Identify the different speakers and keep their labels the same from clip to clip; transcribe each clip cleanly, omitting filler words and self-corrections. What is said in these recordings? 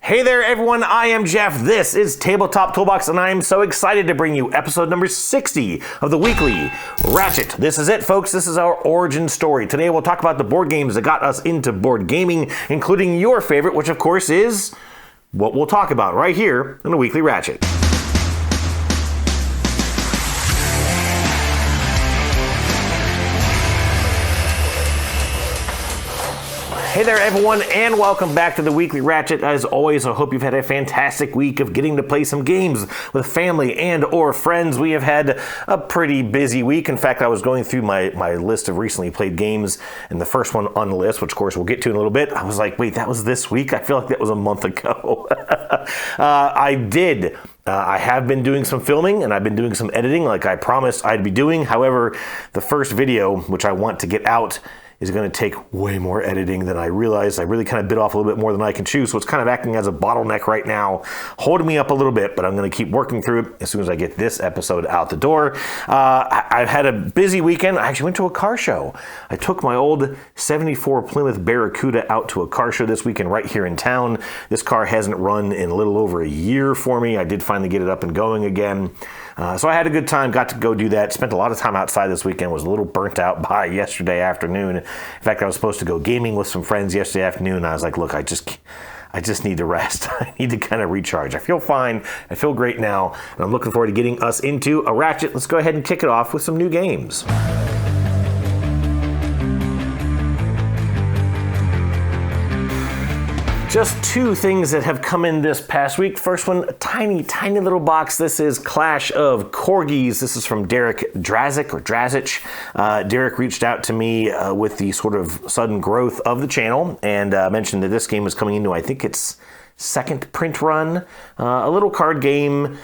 Speaker 1: Hey there everyone, I am Jeff, this is Tabletop Toolbox, and I am so excited to bring you episode number 60 of the weekly Ratchet. This is it folks, this is our origin story. Today we'll talk about the board games that got us into board gaming, including your favorite, which of course is what we'll talk about right here in the weekly Ratchet. Hey there everyone, and welcome back to the Weekly Ratchet. As always, I hope you've had a fantastic week of getting to play some games with family and or friends. We have had a pretty busy week. In fact, I was going through my list of recently played games, and the first one on the list, which of course we'll get to in a little bit, I was like, wait, that was this week? I feel like that was a month ago. I have been doing some filming, and I've been doing some editing like I promised I'd be doing. However, the first video, which I want to get out, is going to take way more editing than I realized. I really kind of bit off a little bit more than I can chew, so it's kind of acting as a bottleneck right now, holding me up a little bit, but I'm going to keep working through it as soon as I get this episode out the door. I've had a busy weekend. I actually went to a car show. I took my old 74 Plymouth Barracuda out to a car show this weekend right here in town. This car hasn't run in a little over a year for me. I did finally get it up and going again. So I had a good time, got to go do that, spent a lot of time outside this weekend, was a little burnt out by yesterday afternoon. In fact, I was supposed to go gaming with some friends yesterday afternoon, and I was like, look, I just need to rest. I need to kind of recharge. I feel fine, I feel great now, and I'm looking forward to getting us into a Ratchet. Let's go ahead and kick it off with some new games. Just two things that have come in this past week. First one, a tiny little box. This is Clash of Corgis. This is from Derek Drazic. Derek reached out to me with the sort of sudden growth of the channel and mentioned that this game was coming into, I think it's second print run. A little card game.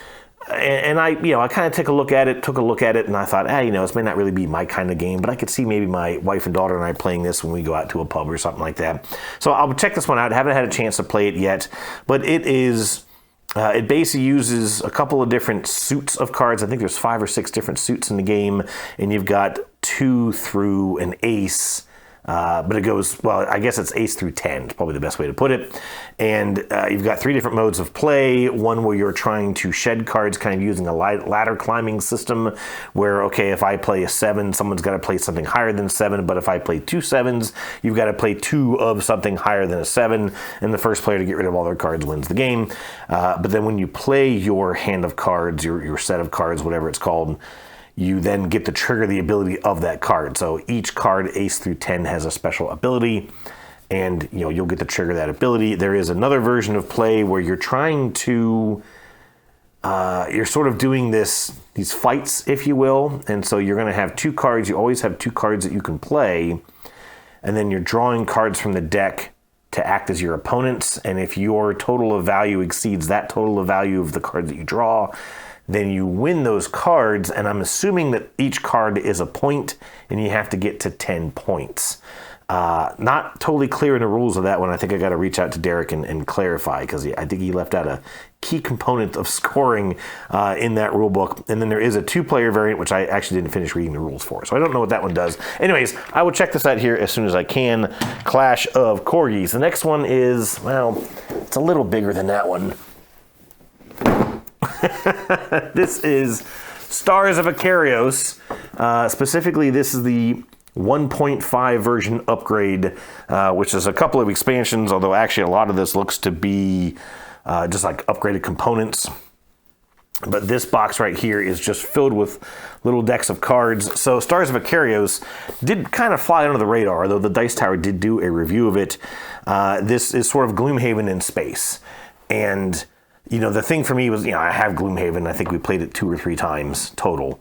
Speaker 1: And I kind of took a look at it, and I thought, this may not really be my kind of game, but I could see maybe my wife and daughter and I playing this when we go out to a pub or something like that. So I'll check this one out. I haven't had a chance to play it yet, but it basically uses a couple of different suits of cards. I think there's 5 or 6 different suits in the game, and you've got 2 through an ace. But it goes, well, I guess it's ace through 10, is probably the best way to put it. And you've got 3 different modes of play. One where you're trying to shed cards, kind of using a ladder climbing system, where, okay, if I play a 7, someone's got to play something higher than 7, but if I play 2 7s, you've got to play 2 of something higher than a 7, and the first player to get rid of all their cards wins the game. But then when you play your hand of cards, your set of cards, whatever it's called, you then get to trigger the ability of that card. So each card, ace through 10, has a special ability, and you'll get to trigger that ability. There is another version of play where you're trying to, you're sort of doing these fights, if you will, and so you're going to have 2 cards. You always have 2 cards that you can play, and then you're drawing cards from the deck to act as your opponents, and if your total of value exceeds that total of value of the cards that you draw, then you win those cards, and I'm assuming that each card is a point, and you have to get to 10 points. Not totally clear in the rules of that one. I think I got to reach out to Derek and clarify, because I think he left out a key component of scoring in that rule book. And then there is a 2-player variant, which I actually didn't finish reading the rules for, so I don't know what that one does. Anyways, I will check this out here as soon as I can. Clash of Corgis. The next one is, well, it's a little bigger than that one. This is Stars of Akarios. Specifically, this is the 1.5 version upgrade, which is a couple of expansions, although actually a lot of this looks to be just like upgraded components. But this box right here is just filled with little decks of cards. So Stars of Akarios did kind of fly under the radar, although the Dice Tower did do a review of it. This is sort of Gloomhaven in space. And the thing for me was, I have Gloomhaven. I think we played it 2 or 3 times total,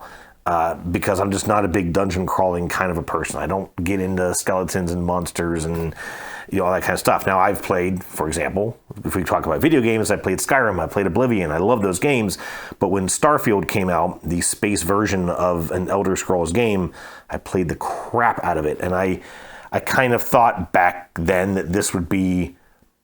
Speaker 1: because I'm just not a big dungeon crawling kind of a person. I don't get into skeletons and monsters and all that kind of stuff. Now, I've played, for example, if we talk about video games, I played Skyrim, I played Oblivion. I love those games. But when Starfield came out, the space version of an Elder Scrolls game, I played the crap out of it. And I kind of thought back then that this would be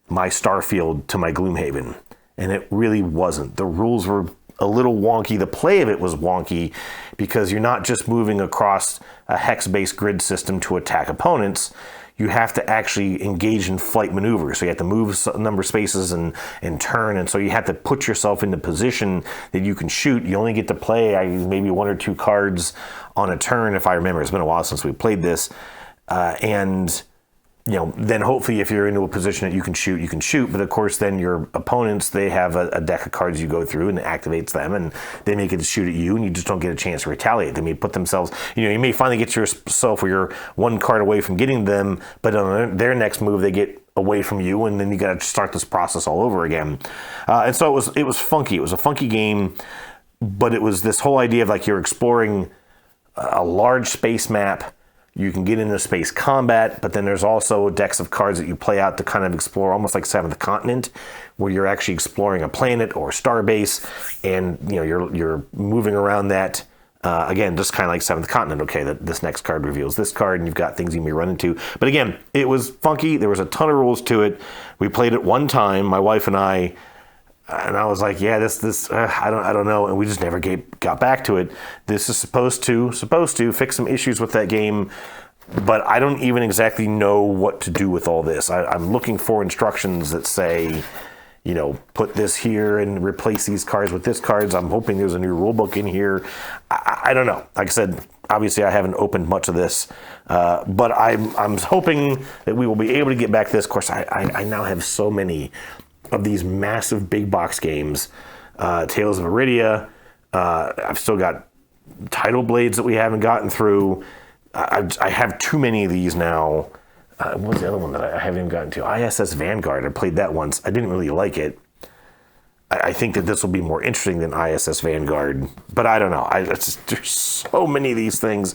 Speaker 1: my Starfield to my Gloomhaven. And it really wasn't. The rules were a little wonky. The play of it was wonky because you're not just moving across a hex-based grid system to attack opponents. you have to actually engage in flight maneuvers. So you have to move a number of spaces and turn. And so you have to put yourself in the position that you can shoot. You only get to play maybe 1 or 2 cards on a turn, if I remember. It's been a while since we played this. And then hopefully if you're into a position that you can shoot. But of course, then your opponents, they have a deck of cards you go through and it activates them and they may get to shoot at you and you just don't get a chance to retaliate. They may put themselves, you may finally get yourself where you're 1 card away from getting them, but on their next move, they get away from you and then you got to start this process all over again. And so it was funky. It was a funky game, but it was this whole idea of like you're exploring a large space map. You can get into space combat, but then there's also decks of cards that you play out to kind of explore, almost like Seventh Continent, where you're actually exploring a planet or a star base, and you're moving around that. Again, just kind of like Seventh Continent. Okay, this next card reveals this card, and you've got things you may run into. But again, it was funky. There was a ton of rules to it. We played it one time, my wife and I was like, yeah, this I don't know, and we just never got back to it. This is supposed to fix some issues with that game, but I don't even exactly know what to do with all this. I'm looking for instructions that say, put this here and replace these cards with this cards. I'm hoping there's a new rule book in here. I don't know. Like I said, obviously I haven't opened much of this, but I'm hoping that we will be able to get back to this. Of course, I now have so many of these massive big box games, Tales of Iridia. I've still got Tidal Blades that we haven't gotten through. I have too many of these now. What was the other one that I haven't even gotten to? ISS Vanguard. I played that once. I didn't really like it. I think that this will be more interesting than ISS Vanguard, but I don't know. There's so many of these things.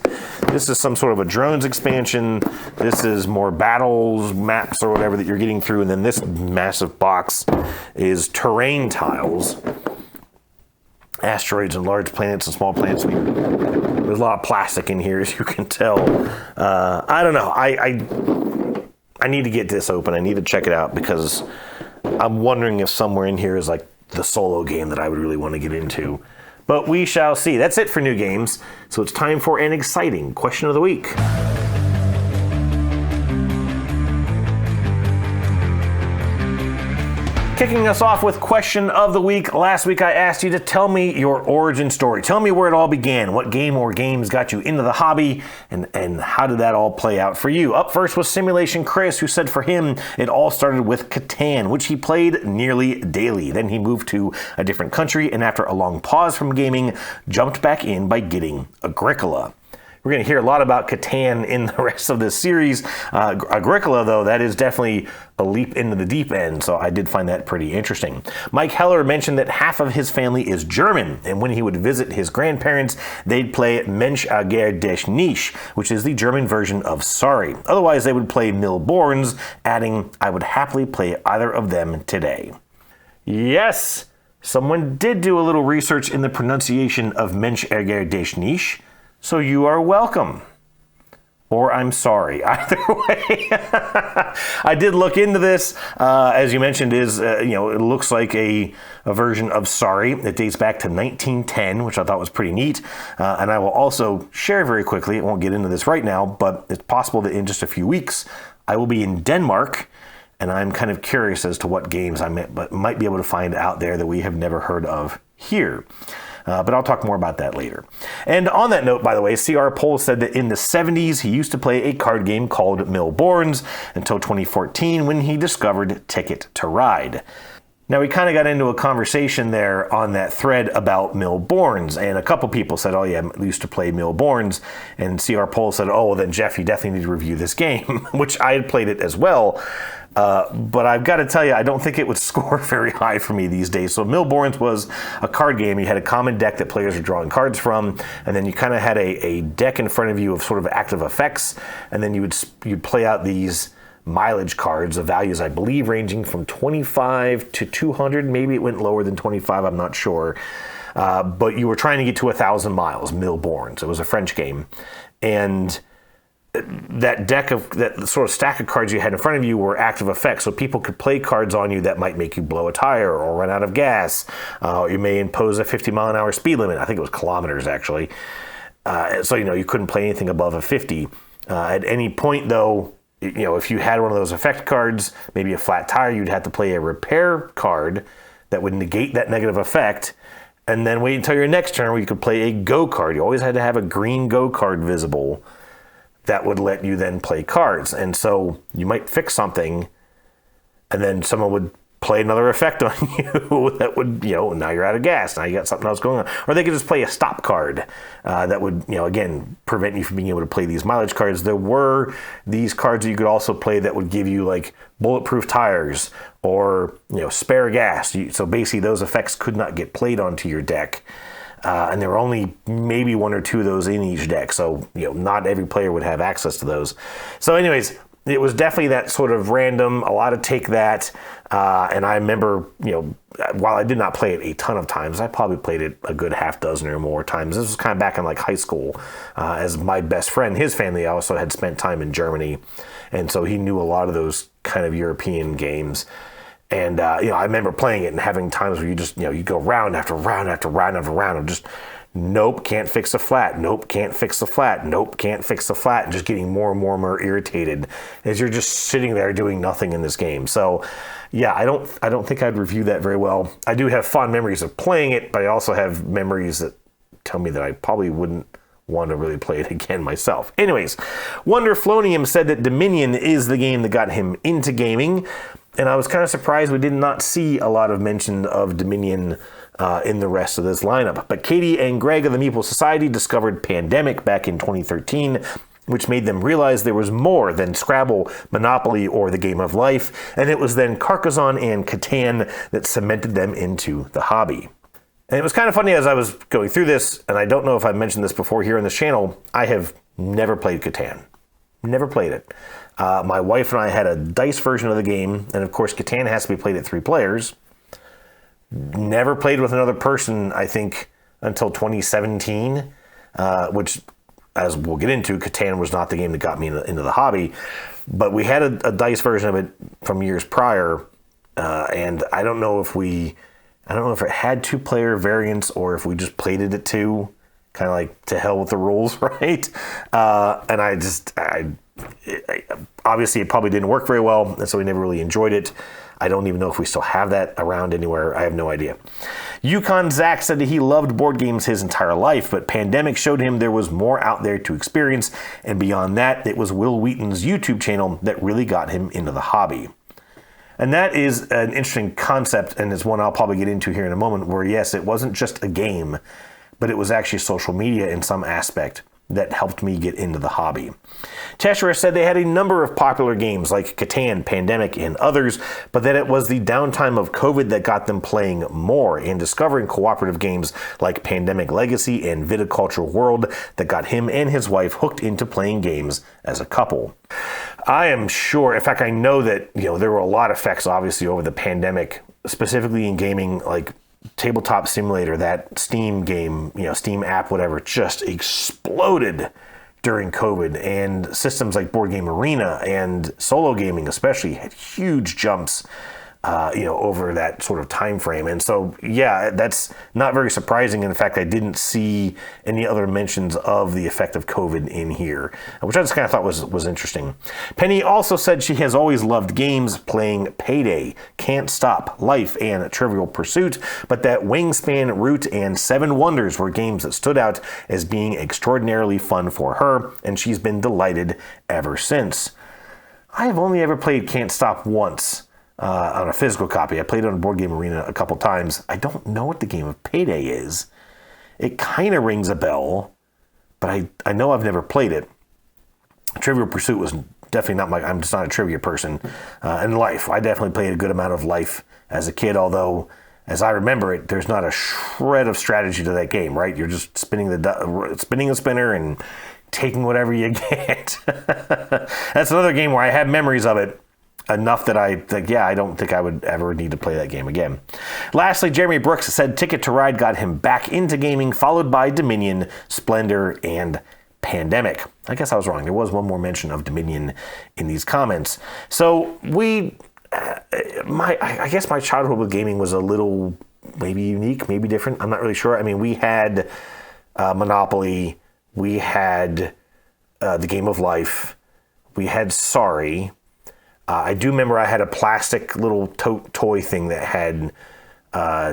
Speaker 1: This is some sort of a drones expansion. This is more battles, maps, or whatever that you're getting through. And then this massive box is terrain tiles. Asteroids and large planets and small planets. There's a lot of plastic in here, as you can tell. I don't know. I need to get this open. I need to check it out because I'm wondering if somewhere in here is like the solo game that I would really want to get into. But we shall see. That's it for new games. So it's time for an exciting question of the week. Kicking us off with question of the week. Last week I asked you to tell me your origin story. Tell me where it all began. What game or games got you into the hobby, and how did that all play out for you? Up first was Simulation Chris, who said for him it all started with Catan, which he played nearly daily. Then he moved to a different country, and after a long pause from gaming, jumped back in by getting Agricola. We're going to hear a lot about Catan in the rest of this series. Agricola, though, that is definitely a leap into the deep end, so I did find that pretty interesting. Mike Heller mentioned that half of his family is German, and when he would visit his grandparents, they'd play Mensch ärgere dich nicht, which is the German version of Sorry. Otherwise, they would play Milborns, adding, I would happily play either of them today. Yes, someone did do a little research in the pronunciation of Mensch ärgere dich nicht, so you are welcome. Or I'm sorry. Either way. I did look into this. As you mentioned, it looks like a version of Sorry. It dates back to 1910, which I thought was pretty neat. And I will also share very quickly, I won't get into this right now, but it's possible that in just a few weeks, I will be in Denmark, and I'm kind of curious as to what games I might be able to find out there that we have never heard of here. But I'll talk more about that later. And on that note, by the way, C.R. Pohl said that in the 70s, he used to play a card game called Milborns until 2014 when he discovered Ticket to Ride. Now, we kind of got into a conversation there on that thread about Milborns, and a couple people said, oh yeah, I used to play Milborns, and C.R. Pohl said, oh, well, then Jeff, you definitely need to review this game, which I had played it as well. But I've got to tell you, I don't think it would score very high for me these days. So Milborns was a card game. You had a common deck that players were drawing cards from, and then you kind of had a deck in front of you of sort of active effects, and then you'd play out these mileage cards of values, I believe, ranging from 25 to 200. Maybe it went lower than 25, I'm not sure. But you were trying to get to 1,000 miles, Milborns. It was a French game. And that sort of stack of cards you had in front of you were active effects, so people could play cards on you that might make you blow a tire or run out of gas. You may impose a 50-mile-an-hour speed limit. I think it was kilometers, actually. So you couldn't play anything above a 50. At any point, though, if you had one of those effect cards, maybe a flat tire, you'd have to play a repair card that would negate that negative effect, and then wait until your next turn where you could play a go card. You always had to have a green go card visible that would let you then play cards. And so you might fix something, and then someone would play another effect on you that would, now you're out of gas. Now you got something else going on. Or they could just play a stop card that would, again, prevent you from being able to play these mileage cards. There were these cards that you could also play that would give you like bulletproof tires or, spare gas. So basically those effects could not get played onto your deck. And there were only maybe one or two of those in each deck. So, not every player would have access to those. So anyways, it was definitely that sort of random, a lot of take that. And I remember, while I did not play it a ton of times, I probably played it a good half dozen or more times. This was kind of back in like high school, as my best friend, his family also had spent time in Germany. And so he knew a lot of those kind of European games. And, I remember playing it and having times where you just, you go round after round after round after round and just, nope, can't fix the flat. Nope, can't fix the flat. Nope, can't fix the flat. And just getting more and more and more irritated as you're just sitting there doing nothing in this game. So, yeah, I don't think I'd review that very well. I do have fond memories of playing it, but I also have memories that tell me that I probably wouldn't want to really play it again myself. Anyways, Wonderflonium said that Dominion is the game that got him into gaming. And I was kind of surprised we did not see a lot of mention of Dominion in the rest of this lineup. But Katie and Greg of the Meeple Society discovered Pandemic back in 2013, which made them realize there was more than Scrabble, Monopoly, or the Game of Life. And it was then Carcassonne and Catan that cemented them into the hobby. And it was kind of funny as I was going through this, and I don't know if I mentioned this before here on this channel, I have never played Catan. Never played it. My wife and I had a dice version of the game, and of course Catan has to be played at 3 players. Never played with another person, I think, until 2017, which, as we'll get into, Catan was not the game that got me into the hobby. But we had a dice version of it from years prior, and I don't know if it had 2-player variants or if we just played it at 2, kind of like to hell with the rules, right? And obviously it probably didn't work very well, and so we never really enjoyed it. I don't even know if we still have that around anywhere. I have no idea. Yukon Zach said that he loved board games his entire life, but Pandemic showed him there was more out there to experience, and beyond that, it was Will Wheaton's YouTube channel that really got him into the hobby. And that is an interesting concept, and it's one I'll probably get into here in a moment, where yes, it wasn't just a game, but it was actually social media in some aspect that helped me get into the hobby. Teshera said they had a number of popular games like Catan, Pandemic, and others, but that it was the downtime of COVID that got them playing more and discovering cooperative games like Pandemic Legacy and Viticulture World that got him and his wife hooked into playing games as a couple. I am sure, in fact, I know that there were a lot of effects obviously over the pandemic, specifically in gaming, like Tabletop Simulator, that Steam game, Steam app, whatever, just exploded during COVID. And systems like Board Game Arena and solo gaming especially had huge jumps, over that sort of time frame. And so, yeah, that's not very surprising. In fact, I didn't see any other mentions of the effect of COVID in here, which I just kind of thought was interesting. Penny also said she has always loved games, playing Payday, Can't Stop, Life, and Trivial Pursuit, but that Wingspan, Root, and Seven Wonders were games that stood out as being extraordinarily fun for her, and she's been delighted ever since. I have only ever played Can't Stop once. On a physical copy. I played it on Board Game Arena a couple times. I don't know what the game of Payday is. It kind of rings a bell, but I know I've never played it. Trivial Pursuit was definitely not I'm just not a trivia person. And Life, I definitely played a good amount of Life as a kid, although, as I remember it, there's not a shred of strategy to that game, right? You're just spinning a spinner and taking whatever you get. That's another game where I have memories of it, enough that I don't think I would ever need to play that game again. Lastly, Jeremy Brooks said Ticket to Ride got him back into gaming, followed by Dominion, Splendor, and Pandemic. I guess I was wrong. There was one more mention of Dominion in these comments. So I guess my childhood with gaming was a little maybe unique, maybe different. I'm not really sure. I mean, we had Monopoly, we had the Game of Life, We had Sorry. I do remember I had a plastic little toy thing that had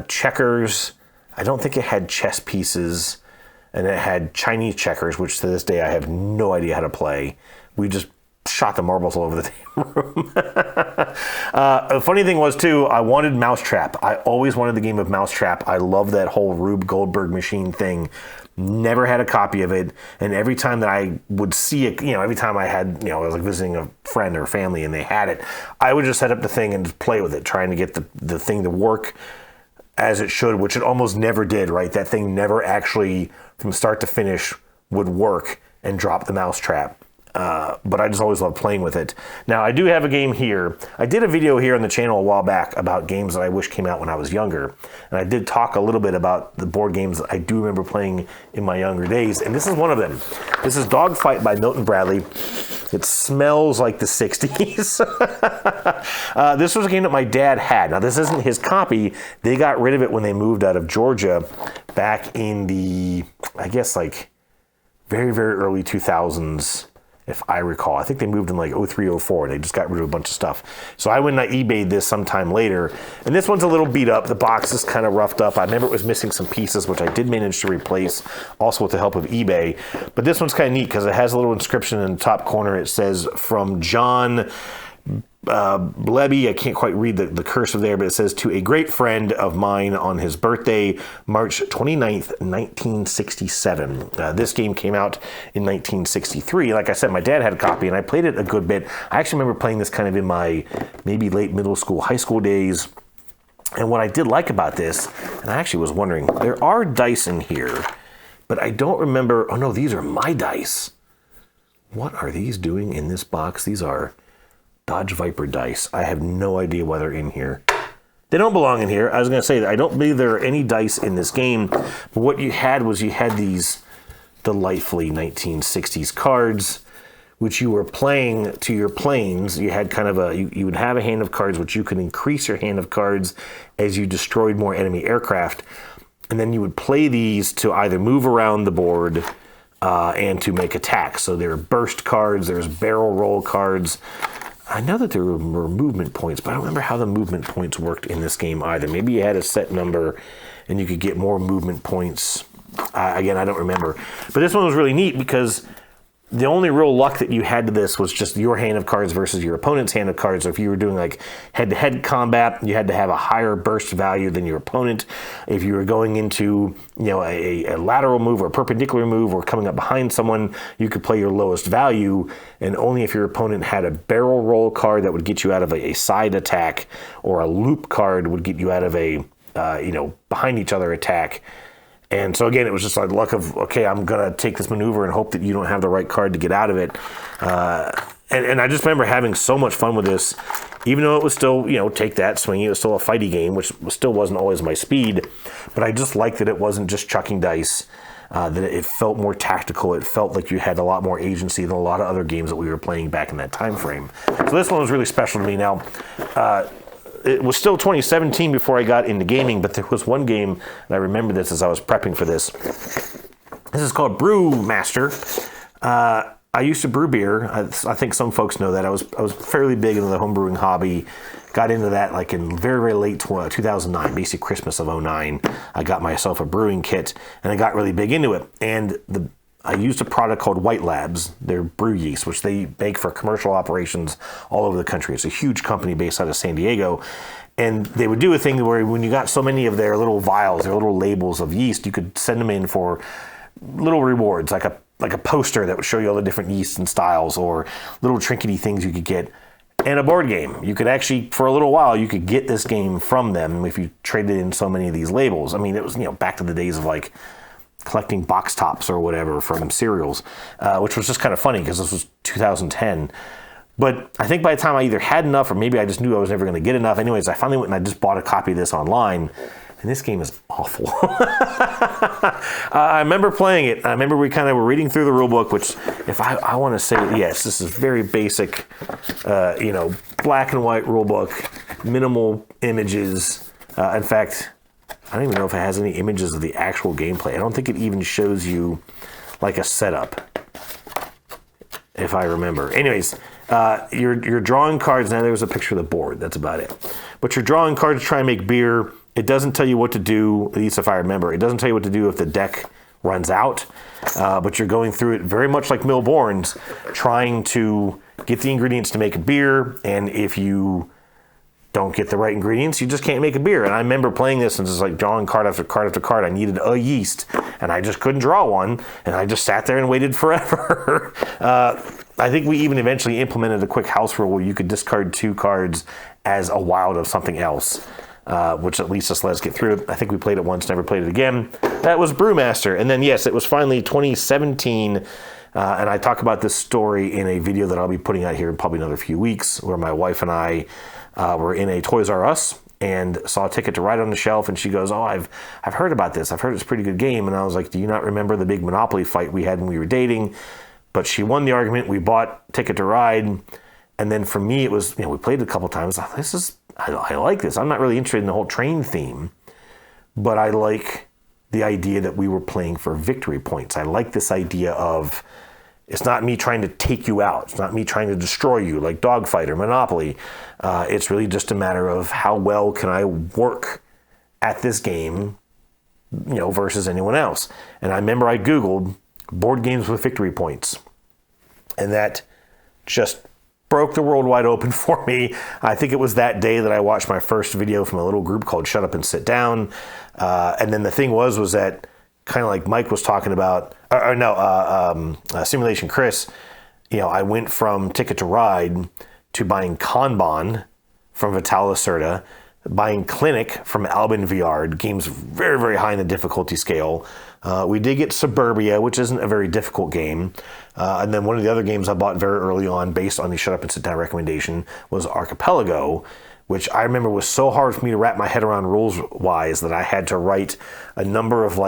Speaker 1: checkers. I don't think it had chess pieces. And it had Chinese checkers, which to this day I have no idea how to play. We just shot the marbles all over the room. The funny thing was, too, I wanted Mousetrap. I always wanted the game of Mousetrap. I love that whole Rube Goldberg machine thing. Never had a copy of it. And every time that I would see it, every time I had, I was like visiting a friend or family and they had it, I would just set up the thing and just play with it, trying to get the thing to work as it should, which it almost never did, right? That thing never actually, from start to finish, would work and drop the Mousetrap. But I just always loved playing with it. Now, I do have a game here. I did a video here on the channel a while back about games that I wish came out when I was younger. And I did talk a little bit about the board games that I do remember playing in my younger days. And this is one of them. This is Dogfight by Milton Bradley. It smells like the 60s. This was a game that my dad had. Now, this isn't his copy. They got rid of it when they moved out of Georgia back in the, I guess, like very, very early 2000s. If I recall. I think they moved in like 03, 04. They just got rid of a bunch of stuff. So I went and I eBayed this sometime later. And this one's a little beat up. The box is kind of roughed up. I remember it was missing some pieces, which I did manage to replace, also with the help of eBay. But this one's kind of neat because it has a little inscription in the top corner. It says, from John Bleby, I can't quite read the cursive there, but it says, to a great friend of mine on his birthday, March 29th, 1967. This game came out in 1963. Like I said, my dad had a copy, and I played it a good bit. I actually remember playing this kind of in my maybe late middle school, high school days. And what I did like about this, and I actually was wondering, there are dice in here, but I don't remember. Oh, no, these are my dice. What are these doing in this box? These are Dodge Viper dice. I have no idea why they're in here. They don't belong in here. I was going to say that I don't believe there are any dice in this game, but what you had was you had these delightfully 1960s cards, which you were playing to your planes. You had kind of you would have a hand of cards, which you could increase your hand of cards as you destroyed more enemy aircraft, and then you would play these to either move around the board and to make attacks. So there are burst cards, there's barrel roll cards. I know that there were movement points, but I don't remember how the movement points worked in this game either. Maybe you had a set number and you could get more movement points. Again, I don't remember. But this one was really neat because the only real luck that you had to this was just your hand of cards versus your opponent's hand of cards. So if you were doing like head-to-head combat, you had to have a higher burst value than your opponent. If you were going into a lateral move or a perpendicular move or coming up behind someone, you could play your lowest value. And only if your opponent had a barrel roll card that would get you out of a side attack, or a loop card would get you out of a behind each other attack. And so again, it was just like luck of, okay, I'm going to take this maneuver and hope that you don't have the right card to get out of it. And I just remember having so much fun with this, even though it was still, take that, swing it. It was still a fighty game, which still wasn't always my speed. But I just liked that it wasn't just chucking dice, that it felt more tactical. It felt like you had a lot more agency than a lot of other games that we were playing back in that time frame. So this one was really special to me. Now, it was still 2017 before I got into gaming, but there was one game, and I remember this as I was prepping for this. This is called Brewmaster. I used to brew beer. I think some folks know that. I was fairly big into the home brewing hobby. Got into that like in very, very late 2009, basically Christmas of 2009. I got myself a brewing kit, and I got really big into it. And I used a product called White Labs. They're brew yeast, which they make for commercial operations all over the country. It's a huge company based out of San Diego. And they would do a thing where when you got so many of their little vials, their little labels of yeast, you could send them in for little rewards, like a poster that would show you all the different yeasts and styles, or little trinkety things you could get. And a board game. You could actually, for a little while, you could get this game from them if you traded in so many of these labels. I mean, it was, back to the days of like collecting box tops or whatever from cereals, which was just kind of funny because this was 2010. But I think by the time I either had enough, or maybe I just knew I was never going to get enough. Anyways, I finally went and I just bought a copy of this online. And this game is awful. I remember playing it. I remember we kind of were reading through the rule book, which, if I want to say, yes, this is very basic, black and white rule book, minimal images. In fact, I don't even know if it has any images of the actual gameplay. I don't think it even shows you like a setup. if I remember. Anyways, you're drawing cards. Now there's a picture of the board. That's about it. But you're drawing cards to try and make beer. It doesn't tell you what to do, at least if I remember. It doesn't tell you what to do if the deck runs out. But you're going through it very much like Millborns, trying to get the ingredients to make a beer. And if you don't get the right ingredients, you just can't make a beer. And I remember playing this and just like drawing card after card after card. I needed a yeast and I just couldn't draw one. And I just sat there and waited forever. I think we even eventually implemented a quick house rule where you could discard 2 cards as a wild of something else, which at least just let us get through it. I think we played it once, never played it again. That was Brewmaster. And then yes, it was finally 2017. And I talk about this story in a video that I'll be putting out here in probably another few weeks, where my wife and I were in a Toys R Us and saw a Ticket to Ride on the shelf, and she goes, "Oh, I've heard about this. I've heard it's a pretty good game." And I was like, "Do you not remember the big Monopoly fight we had when we were dating?" But she won the argument. We bought Ticket to Ride, and then for me, it was, we played it a couple times. I like this. I'm not really interested in the whole train theme, but I like the idea that we were playing for victory points. I like this idea of, it's not me trying to take you out. It's not me trying to destroy you like Dogfight or Monopoly. It's really just a matter of how well can I work at this game, versus anyone else. And I remember I Googled board games with victory points, and that just broke the world wide open for me. I think it was that day that I watched my first video from a little group called Shut Up and Sit Down. And then the thing was that, kind of like Mike was talking about, Simulation Chris, I went from Ticket to Ride to buying Kanban from Vital Lacerda, buying Clinic from Albin Viard, games very, very high in the difficulty scale. We did get Suburbia, which isn't a very difficult game. And then one of the other games I bought very early on, based on the Shut Up and Sit Down recommendation, was Archipelago, which I remember was so hard for me to wrap my head around rules-wise that I had to write a number of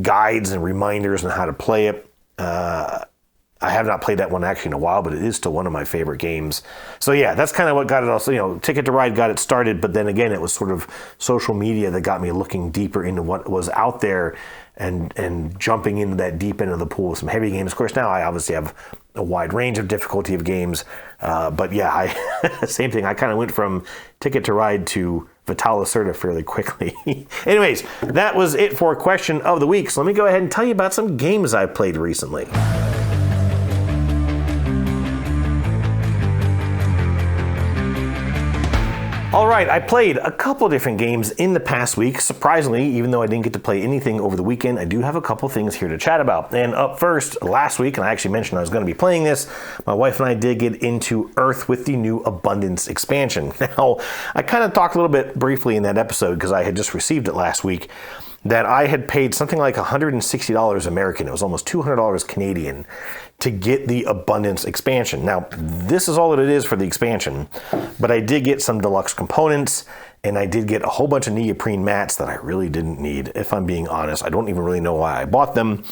Speaker 1: guides and reminders on how to play it. I have not played that one actually in a while, but it is still one of my favorite games. So yeah, that's kind of what got it also, Ticket to Ride got it started, but then again, it was sort of social media that got me looking deeper into what was out there and jumping into that deep end of the pool with some heavy games. Of course, now I obviously have a wide range of difficulty of games, but yeah, same thing. I kind of went from Ticket to Ride to Vital Lacerda fairly quickly. Anyways, that was it for Question of the Week. So let me go ahead and tell you about some games I've played recently. All right, I played a couple different games in the past week. Surprisingly, even though I didn't get to play anything over the weekend, I do have a couple things here to chat about. And up first, last week, and I actually mentioned I was going to be playing this, my wife and I did get into Earth with the new Abundance expansion. Now, I kind of talked a little bit briefly in that episode because I had just received it last week, that I had paid something like $160 American. It was almost $200 Canadian to get the Abundance expansion. Now, this is all that it is for the expansion, but I did get some deluxe components, and I did get a whole bunch of neoprene mats that I really didn't need, if I'm being honest. I don't even really know why I bought them.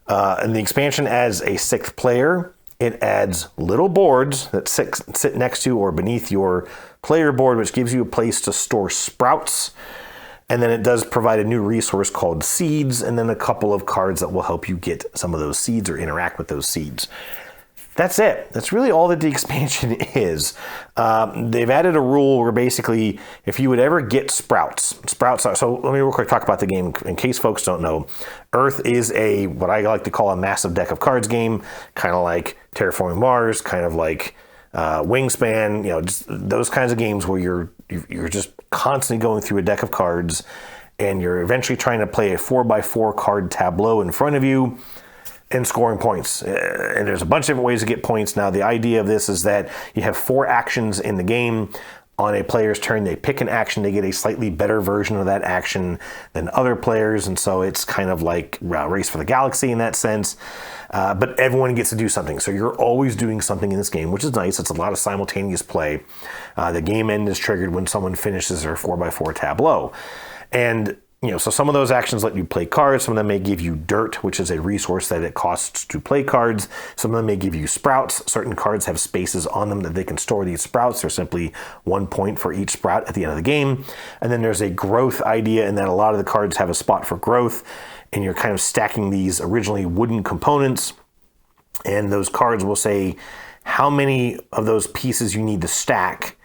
Speaker 1: And the expansion adds a 6th player. It adds little boards that sit next to or beneath your player board, which gives you a place to store sprouts. And then it does provide a new resource called seeds, and then a couple of cards that will help you get some of those seeds or interact with those seeds. That's it. That's really all that the expansion is. They've added a rule where basically, if you would ever get sprouts are, so let me real quick talk about the game in case folks don't know. Earth is what I like to call a massive deck of cards game, kind of like Terraforming Mars, kind of like Wingspan, just those kinds of games where you're just constantly going through a deck of cards, and you're eventually trying to play a 4x4 card tableau in front of you and scoring points. And there's a bunch of different ways to get points. Now, the idea of this is that you have 4 actions in the game. On a player's turn, they pick an action, they get a slightly better version of that action than other players, and so it's kind of like Race for the Galaxy in that sense. But everyone gets to do something, so you're always doing something in this game, which is nice. It's a lot of simultaneous play. The game end is triggered when someone finishes their 4x4 tableau. And so some of those actions let you play cards. Some of them may give you dirt, which is a resource that it costs to play cards. Some of them may give you sprouts. Certain cards have spaces on them that they can store these sprouts. There's simply 1 point for each sprout at the end of the game. And then there's a growth idea in that a lot of the cards have a spot for growth, and you're kind of stacking these originally wooden components And those cards will say how many of those pieces you need to stack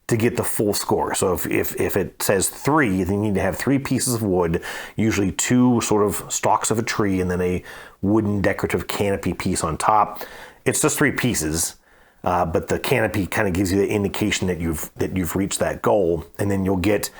Speaker 1: to get the full score. So if it says 3, then you need to have 3 pieces of wood, usually 2 sort of stalks of a tree, and then a wooden decorative canopy piece on top. It's just 3 pieces, but the canopy kind of gives you the indication that you've reached that goal, and then you'll get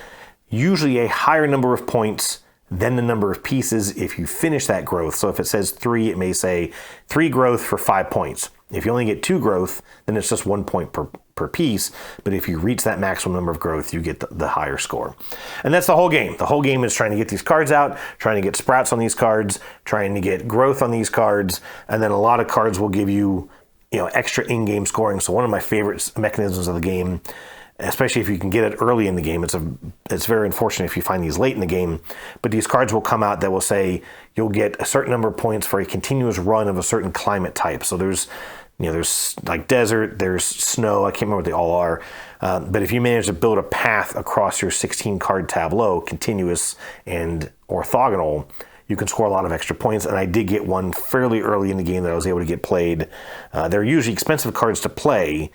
Speaker 1: usually a higher number of points than the number of pieces if you finish that growth. So if it says 3, it may say 3 growth for 5 points. If you only get 2 growth, then it's just 1 point per piece. But if you reach that maximum number of growth, you get the higher score. And that's the whole game. The whole game is trying to get these cards out, trying to get sprouts on these cards, trying to get growth on these cards. And then a lot of cards will give you, extra in-game scoring. So one of my favorite mechanisms of the game, especially if you can get it early in the game. It's very unfortunate if you find these late in the game, but these cards will come out that will say you'll get a certain number of points for a continuous run of a certain climate type. So there's like desert, there's snow, I can't remember what they all are, but if you manage to build a path across your 16 card tableau, continuous and orthogonal, you can score a lot of extra points, and I did get one fairly early in the game that I was able to get played. They're usually expensive cards to play,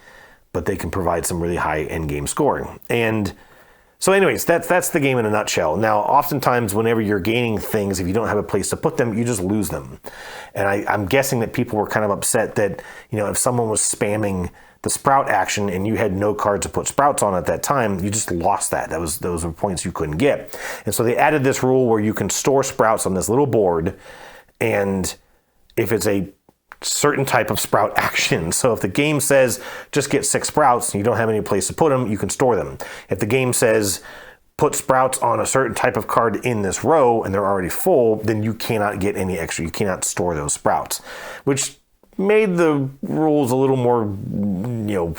Speaker 1: but they can provide some really high end game scoring. And so anyways, that's the game in a nutshell. Now, oftentimes whenever you're gaining things, if you don't have a place to put them, you just lose them. And I'm guessing that people were kind of upset that, if someone was spamming the sprout action and you had no card to put sprouts on at that time, you just lost that. Those were points you couldn't get. And so they added this rule where you can store sprouts on this little board, and if it's a certain type of sprout action. So if the game says just get 6 sprouts and you don't have any place to put them, you can store them. If the game says put sprouts on a certain type of card in this row and they're already full, then you cannot get any extra. You cannot store those sprouts, which made the rules a little more,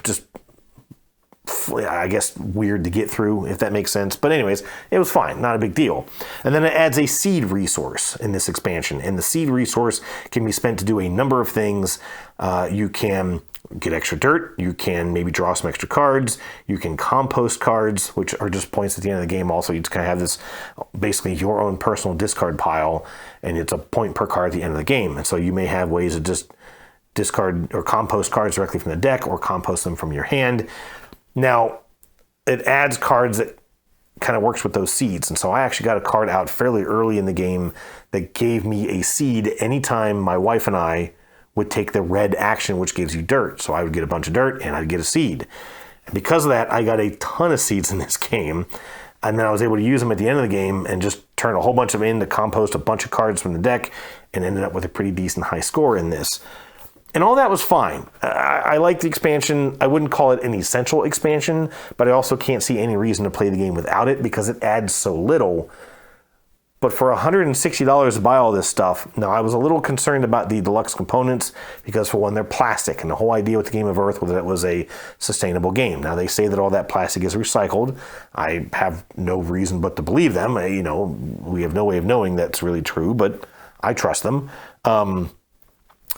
Speaker 1: just, I guess, weird to get through, if that makes sense. But anyways, it was fine, not a big deal. And then it adds a seed resource in this expansion. And the seed resource can be spent to do a number of things. You can get extra dirt. You can maybe draw some extra cards. You can compost cards, which are just points at the end of the game. Also, you just kind of have this, basically your own personal discard pile, and it's a point per card at the end of the game. And so you may have ways to just discard or compost cards directly from the deck or compost them from your hand. Now, it adds cards that kind of works with those seeds. And so I actually got a card out fairly early in the game that gave me a seed anytime my wife and I would take the red action, which gives you dirt. So I would get a bunch of dirt and I'd get a seed. And because of that, I got a ton of seeds in this game. And then I was able to use them at the end of the game and just turn a whole bunch of them in to compost a bunch of cards from the deck, and ended up with a pretty decent high score in this. And all that was fine. I like the expansion. I wouldn't call it an essential expansion, but I also can't see any reason to play the game without it because it adds so little. But for $160 to buy all this stuff, now I was a little concerned about the deluxe components because, for one, they're plastic, and the whole idea with the Game of Earth was that it was a sustainable game. Now they say that all that plastic is recycled. I have no reason but to believe them. We have no way of knowing that's really true, but I trust them.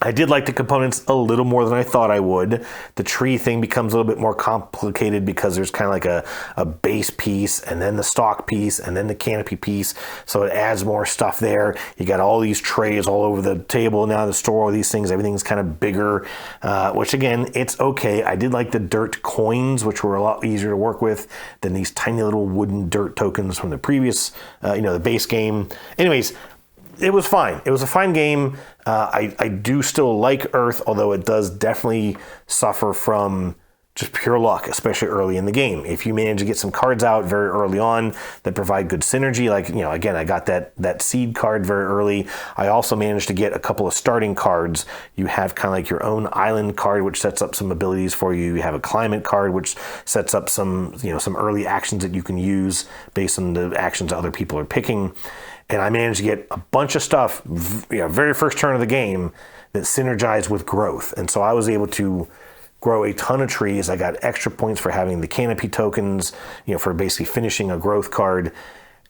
Speaker 1: I did like the components a little more than I thought I would. The tree thing becomes a little bit more complicated because there's kind of like a base piece, and then the stalk piece, and then the canopy piece. So it adds more stuff there. You got all these trays all over the table now to store all these things. Everything's kind of bigger, which again, it's okay. I did like the dirt coins, which were a lot easier to work with than these tiny little wooden dirt tokens from the previous, the base game. Anyways, it was fine. It was a fine game. I do still like Earth, although it does definitely suffer from just pure luck, especially early in the game. If you manage to get some cards out very early on that provide good synergy, like, again, I got that seed card very early. I also managed to get a couple of starting cards. You have kind of like your own island card, which sets up some abilities for you. You have a climate card, which sets up some early actions that you can use based on the actions other people are picking. And I managed to get a bunch of stuff, very first turn of the game, that synergized with growth. And so I was able to grow a ton of trees. I got extra points for having the canopy tokens, for basically finishing a growth card,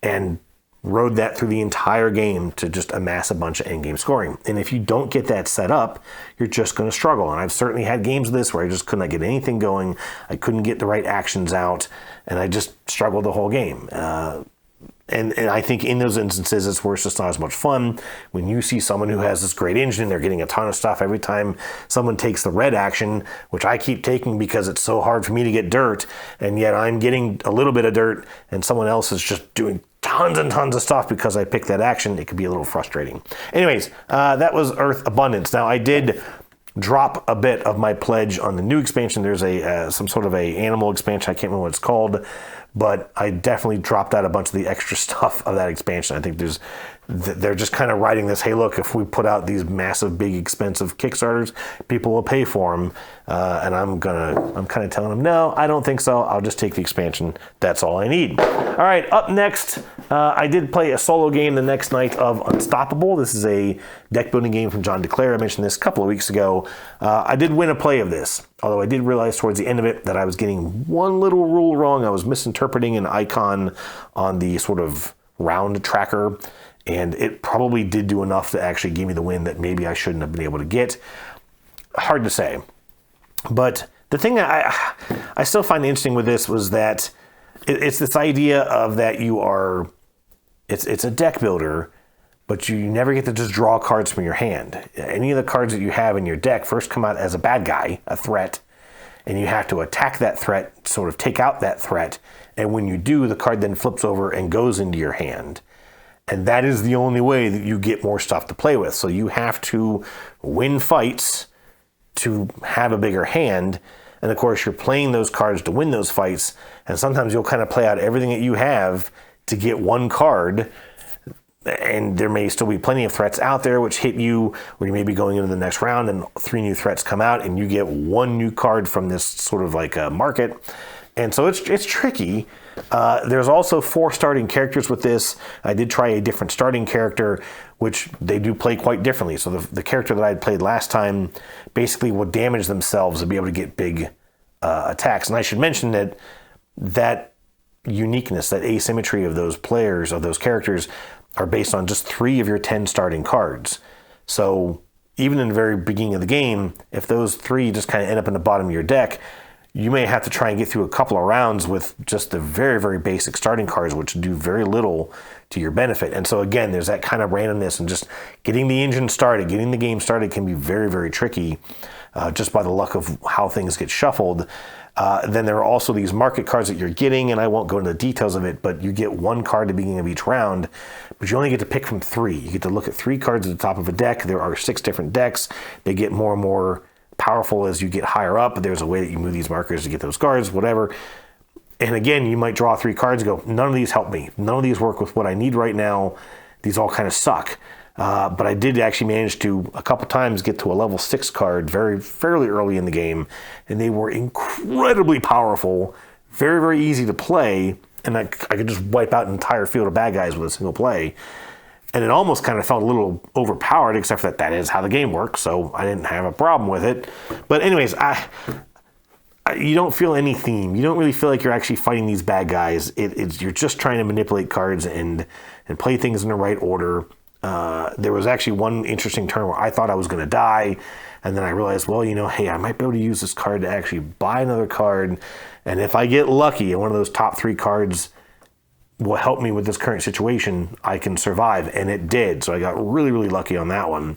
Speaker 1: and rode that through the entire game to just amass a bunch of endgame scoring. And if you don't get that set up, you're just going to struggle. And I've certainly had games of this where I just could not get anything going. I couldn't get the right actions out, and I just struggled the whole game. And I think in those instances, it's where it's just not as much fun. When you see someone who has this great engine, they're getting a ton of stuff every time someone takes the red action, which I keep taking because it's so hard for me to get dirt, and yet I'm getting a little bit of dirt, and someone else is just doing tons and tons of stuff because I picked that action. It could be a little frustrating. Anyways, that was Earth Abundance. Now, I did drop a bit of my pledge on the new expansion. There's some sort of a animal expansion. I can't remember what it's called, but I definitely dropped out a bunch of the extra stuff of that expansion. I think they're just kind of writing this, hey, look, if we put out these massive, big, expensive Kickstarters, people will pay for them. And I'm kind of telling them, no, I don't think so. I'll just take the expansion. That's all I need. All right, up next, I did play a solo game the next night of Unstoppable. This is a deck building game from John DeClaire. I mentioned this a couple of weeks ago. I did win a play of this, although I did realize towards the end of it that I was getting one little rule wrong. I was misinterpreting an icon on the sort of round tracker, and it probably did do enough to actually give me the win that maybe I shouldn't have been able to get. Hard to say. But the thing that I still find interesting with this was that it's this idea of that it's a deck builder, but you never get to just draw cards from your hand. Any of the cards that you have in your deck first come out as a bad guy, a threat, and you have to attack that threat, sort of take out that threat, and when you do, the card then flips over and goes into your hand. And that is the only way that you get more stuff to play with. So you have to win fights to have a bigger hand. And of course, you're playing those cards to win those fights. And sometimes you'll kind of play out everything that you have to get one card. And there may still be plenty of threats out there which hit you, or you may be going into the next round and 3 new threats come out and you get 1 new card from this sort of like a market. And so it's tricky. There's also 4 starting characters with this. I did try a different starting character, which they do play quite differently. So the character that I had played last time basically will damage themselves to be able to get big attacks. And I should mention that uniqueness, that asymmetry of those players, of those characters, are based on just 3 of your 10 starting cards. So even in the very beginning of the game, if those 3 just kind of end up in the bottom of your deck, you may have to try and get through a couple of rounds with just the very, very basic starting cards, which do very little to your benefit. And so again, there's that kind of randomness, and just getting the engine started, getting the game started can be very, very tricky just by the luck of how things get shuffled. Then there are also these market cards that you're getting, and I won't go into the details of it, but you get 1 card at the beginning of each round, but you only get to pick from 3. You get to look at 3 cards at the top of a deck. There are 6 different decks. They get more and more powerful as you get higher up. There's a way that you move these markers to get those cards, whatever. And again, you might draw 3 cards and go, none of these help me. None of these work with what I need right now. These all kind of suck. But I did actually manage to, a couple times, get to a level 6 card fairly early in the game. And they were incredibly powerful, very, very easy to play. And I could just wipe out an entire field of bad guys with a single play. And it almost kind of felt a little overpowered, except for that is how the game works, so I didn't have a problem with it. But anyways, you don't feel any theme. You don't really feel like you're actually fighting these bad guys. You're just trying to manipulate cards and play things in the right order. There was actually one interesting turn where I thought I was going to die, and then I realized, well, hey, I might be able to use this card to actually buy another card, and if I get lucky and one of those top 3 cards will help me with this current situation, I can survive. And it did. So I got really, really lucky on that one.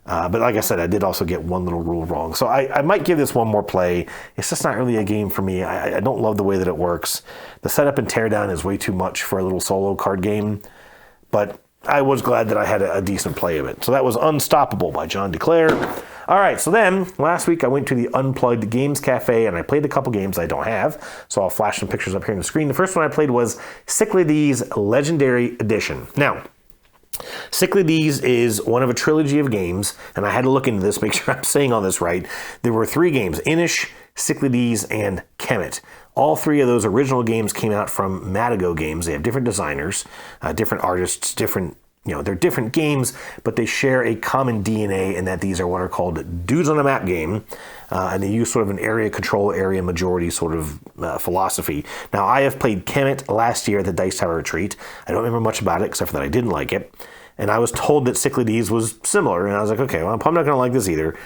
Speaker 1: But like I said, I did also get 1 little rule wrong. So I might give this one more play. It's just not really a game for me. I don't love the way that it works. The setup and teardown is way too much for a little solo card game. But I was glad that I had a decent play of it. So that was Unstoppable by John DeClaire. All right, so then last week I went to the Unplugged Games Cafe and I played a couple games I don't have. So I'll flash some pictures up here on the screen. The first one I played was Cyclades Legendary Edition. Now, Cyclades is one of a trilogy of games, and I had to look into this, make sure I'm saying all this right. There were 3 games: Inish, Cyclades, and Kemet. All 3 of those original games came out from Matago Games. They have different designers, different artists, they're different games, but they share a common DNA in that these are what are called dudes on a map game, and they use sort of an area control, area majority sort of philosophy. Now, I have played Kemet last year at the Dice Tower Retreat. I don't remember much about it, except for that I didn't like it, and I was told that Cyclades was similar, and I was like, okay, well, I'm probably not going to like this either,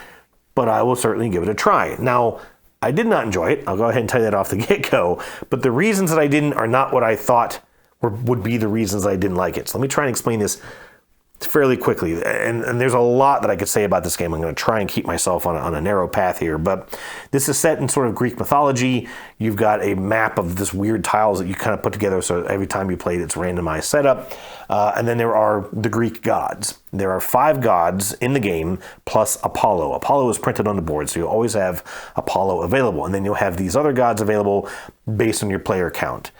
Speaker 1: but I will certainly give it a try. Now, I did not enjoy it. I'll go ahead and tell you that off the get-go, but the reasons that I didn't are not what I thought would be the reasons I didn't like it. So let me try and explain this fairly quickly. And there's a lot that I could say about this game. I'm going to try and keep myself on a narrow path here. But this is set in sort of Greek mythology. You've got a map of this weird tiles that you kind of put together. So every time you play it, it's randomized setup. And then there are the Greek gods. There are 5 gods in the game plus Apollo. Apollo is printed on the board, so you always have Apollo available. And then you'll have these other gods available based on your player count.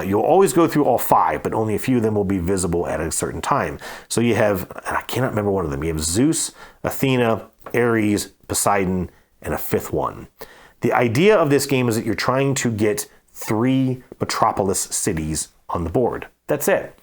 Speaker 1: You'll always go through all 5, but only a few of them will be visible at a certain time. So you have, and I cannot remember one of them, you have Zeus, Athena, Ares, Poseidon, and a 5th one. The idea of this game is that you're trying to get 3 metropolis cities on the board. That's it.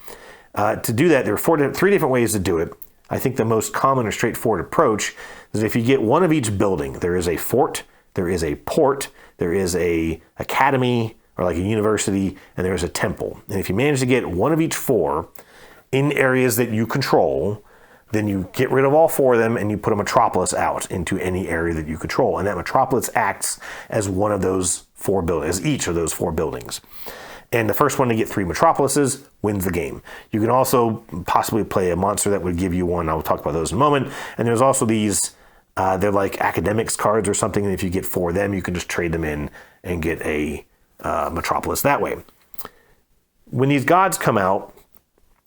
Speaker 1: To do that, there are 3 different ways to do it. I think the most common or straightforward approach is if you get one of each building. There is a fort, there is a port, there is a academy, or like a university, and there's a temple. And if you manage to get one of each 4 in areas that you control, then you get rid of all 4 of them and you put a metropolis out into any area that you control. And that metropolis acts as one of those 4 buildings, as each of those 4 buildings. And the first one to get 3 metropolises wins the game. You can also possibly play a monster that would give you one. I'll talk about those in a moment. And there's also these, they're like academics cards or something. And if you get 4 of them, you can just trade them in and get a metropolis that way. When these gods come out,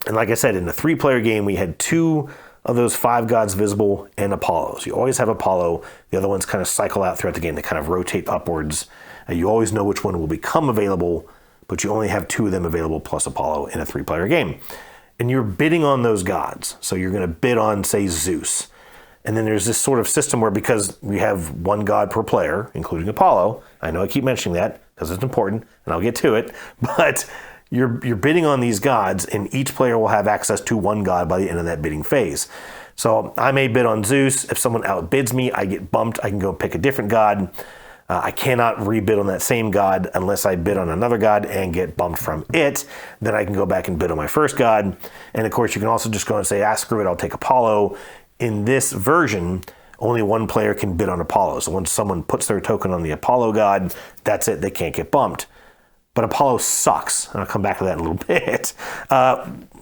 Speaker 1: and like I said, in the 3-player game, we had 2 of those 5 gods visible and Apollo. So you always have Apollo. The other ones kind of cycle out throughout the game. They kind of rotate upwards. You always know which one will become available, but you only have 2 of them available plus Apollo in a 3-player game. And you're bidding on those gods. So you're going to bid on, say, Zeus. And then there's this sort of system where, because we have 1 god per player, including Apollo, I know I keep mentioning that because it's important, and I'll get to it, but you're bidding on these gods, and each player will have access to 1 god by the end of that bidding phase. So I may bid on Zeus. If someone outbids me, I get bumped. I can go pick a different god. I cannot rebid on that same god unless I bid on another god and get bumped from it. Then I can go back and bid on my first god. And of course, you can also just go and say, screw it, I'll take Apollo. In this version, only 1 player can bid on Apollo. So when someone puts their token on the Apollo god, that's it, they can't get bumped. But Apollo sucks, and I'll come back to that in a little bit.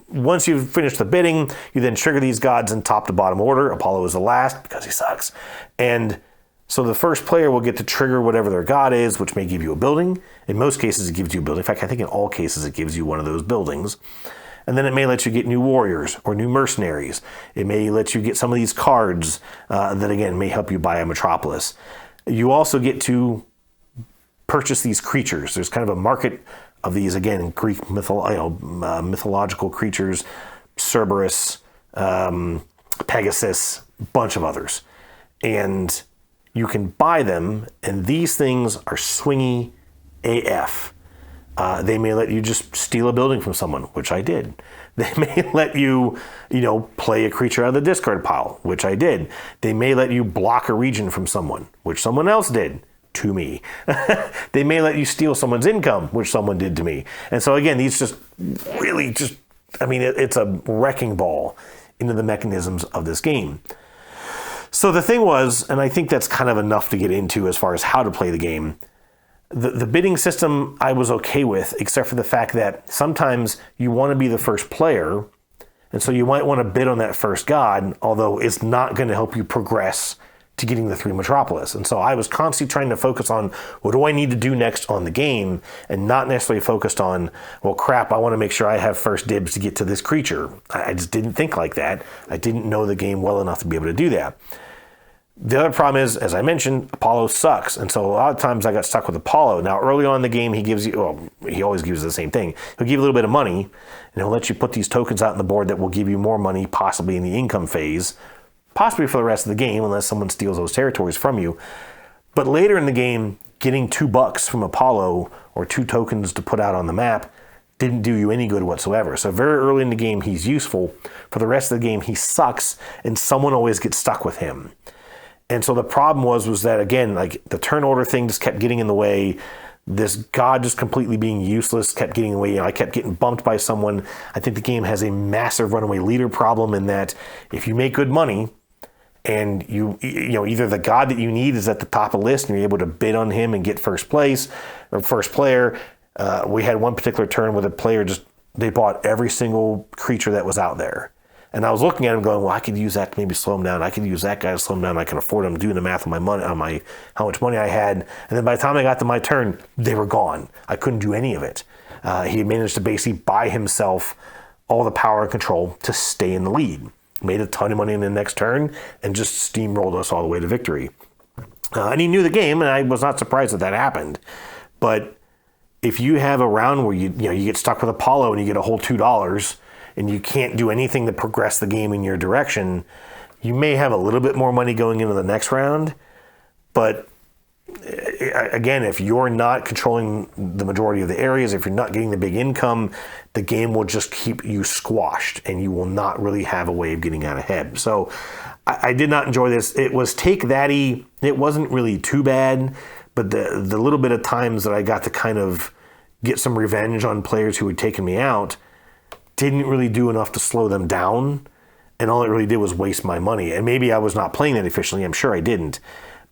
Speaker 1: Once you've finished the bidding, you then trigger these gods in top to bottom order. Apollo is the last because he sucks. And so the first player will get to trigger whatever their god is, which may give you a building. In most cases, it gives you a building. In fact, I think in all cases, it gives you one of those buildings. And then it may let you get new warriors or new mercenaries. It may let you get some of these cards that, again, may help you buy a metropolis. You also get to purchase these creatures. There's kind of a market of these, again, Greek mythological creatures, Cerberus, Pegasus, a bunch of others. And you can buy them, and these things are swingy AF. They may let you just steal a building from someone, which I did. They may let you, play a creature out of the discard pile, which I did. They may let you block a region from someone, which someone else did to me. They may let you steal someone's income, which someone did to me. And so again, these just really it's a wrecking ball into the mechanisms of this game. So the thing was, and I think that's kind of enough to get into as far as how to play the game, the bidding system I was okay with, except for the fact that sometimes you want to be the first player, and so you might want to bid on that first god, although it's not going to help you progress to getting the 3 metropolis. And so I was constantly trying to focus on, what do I need to do next on the game, and not necessarily focused on, well, crap, I want to make sure I have first dibs to get to this creature. I just didn't think like that. I didn't know the game well enough to be able to do that. The other problem is, as I mentioned, Apollo sucks. And so a lot of times I got stuck with Apollo. Now, early on in the game, he always gives you the same thing. He'll give you a little bit of money, and he'll let you put these tokens out on the board that will give you more money, possibly in the income phase, possibly for the rest of the game, unless someone steals those territories from you. But later in the game, getting $2 from Apollo, or 2 tokens to put out on the map, didn't do you any good whatsoever. So very early in the game, he's useful. For the rest of the game, he sucks, and someone always gets stuck with him. And so the problem was that, again, like the turn order thing just kept getting in the way. This god just completely being useless kept getting in the way. I kept getting bumped by someone. I think the game has a massive runaway leader problem in that if you make good money and either the god that you need is at the top of the list and you're able to bid on him and get first place or first player. We had one particular turn where the player just they bought every single creature that was out there. And I was looking at them going, well, I could use that to maybe slow him down. I could use that guy to slow him down. I can afford him, doing the math on my money, on my how much money I had. And then by the time I got to my turn, they were gone. I couldn't do any of it. He had managed to basically buy himself all the power and control to stay in the lead. Made a ton of money in the next turn and just steamrolled us all the way to victory. And he knew the game, and I was not surprised that happened. But if you have a round where you get stuck with Apollo and you get a whole $2 and you can't do anything to progress the game in your direction, you may have a little bit more money going into the next round. But again, if you're not controlling the majority of the areas, if you're not getting the big income, the game will just keep you squashed and you will not really have a way of getting out ahead. So I did not enjoy this. It was take that-y. It wasn't really too bad, but the little bit of times that I got to kind of get some revenge on players who had taken me out didn't really do enough to slow them down. And all it really did was waste my money. And maybe I was not playing that efficiently. I'm sure I didn't.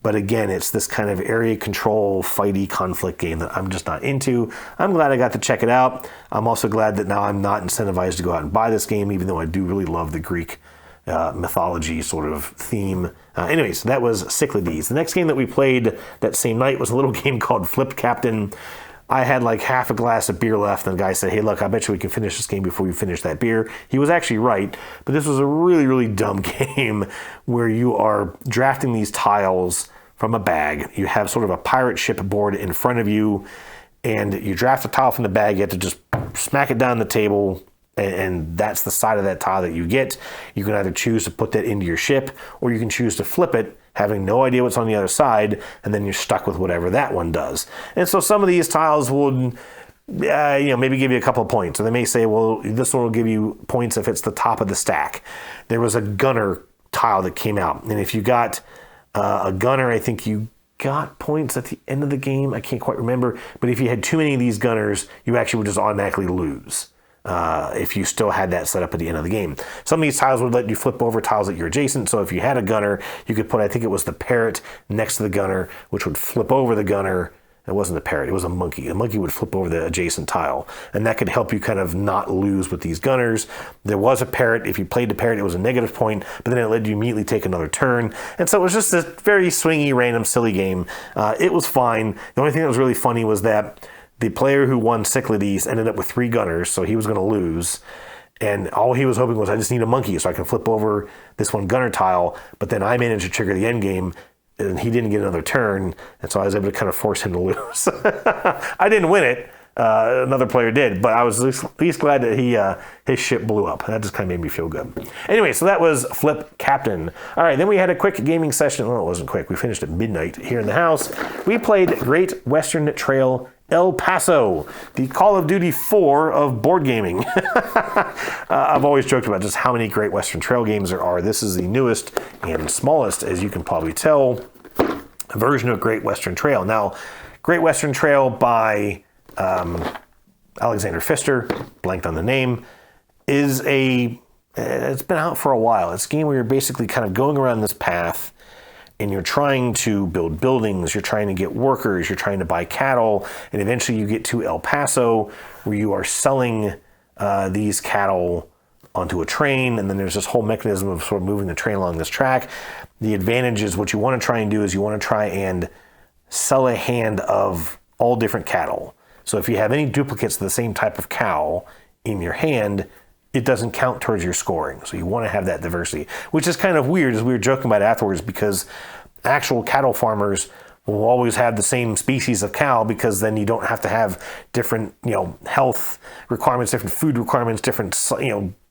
Speaker 1: But again, it's this kind of area control, fighty conflict game that I'm just not into. I'm glad I got to check it out. I'm also glad that now I'm not incentivized to go out and buy this game, even though I do really love the Greek mythology sort of theme. Anyways, that was Cyclades. The next game that we played that same night was a little game called Flip Captain. I had like half a glass of beer left, and the guy said, hey, look, I bet you we can finish this game before we finish that beer. He was actually right, but this was a really, really dumb game where you are drafting these tiles from a bag. You have sort of a pirate ship board in front of you, and you draft a tile from the bag. You have to just smack it down the table, and that's the side of that tile that you get. You can either choose to put that into your ship, or you can choose to flip it, having no idea what's on the other side, and then you're stuck with whatever that one does. And so some of these tiles would, maybe give you a couple of points. Or they may say, well, this one will give you points if it's the top of the stack. There was a gunner tile that came out, and if you got a gunner, I think you got points at the end of the game. I can't quite remember, but if you had too many of these gunners, you actually would just automatically lose. If you still had that set up at the end of the game. Some of these tiles would let you flip over tiles that you're adjacent. So if you had a gunner, you could put, I think it was the parrot next to the gunner, which would flip over the gunner. It wasn't the parrot, it was a monkey. The monkey would flip over the adjacent tile. And that could help you kind of not lose with these gunners. There was a parrot. If you played the parrot, it was a negative point, but then it let you immediately take another turn. And so it was just this very swingy, random, silly game. It was fine. The only thing that was really funny was that the player who won Cyclades ended up with 3 gunners, so he was going to lose. And all he was hoping was, I just need a monkey so I can flip over this one gunner tile. But then I managed to trigger the end game, and he didn't get another turn. And so I was able to kind of force him to lose. I didn't win it. Another player did, but I was at least glad that his ship blew up. That just kind of made me feel good. Anyway, so that was Flip Captain. All right, then we had a quick gaming session. Well, it wasn't quick. We finished at midnight here in the house. We played Great Western Trail El Paso, the Call of Duty 4 of board gaming. I've always joked about just how many Great Western Trail games there are. This is the newest and smallest, as you can probably tell, version of Great Western Trail. Now, Great Western Trail by Alexander Pfister, blanked on the name, it's been out for a while. It's a game where you're basically kind of going around this path and you're trying to build buildings, you're trying to get workers, you're trying to buy cattle, and eventually you get to El Paso where you are selling these cattle onto a train, and then there's this whole mechanism of sort of moving the train along this track. The advantage is what you want to try and do is you want to try and sell a hand of all different cattle. So if you have any duplicates of the same type of cow in your hand, it doesn't count towards your scoring. So you want to have that diversity, which is kind of weird, as we were joking about afterwards, because actual cattle farmers will always have the same species of cow, because then you don't have to have different, health requirements, different food requirements, different,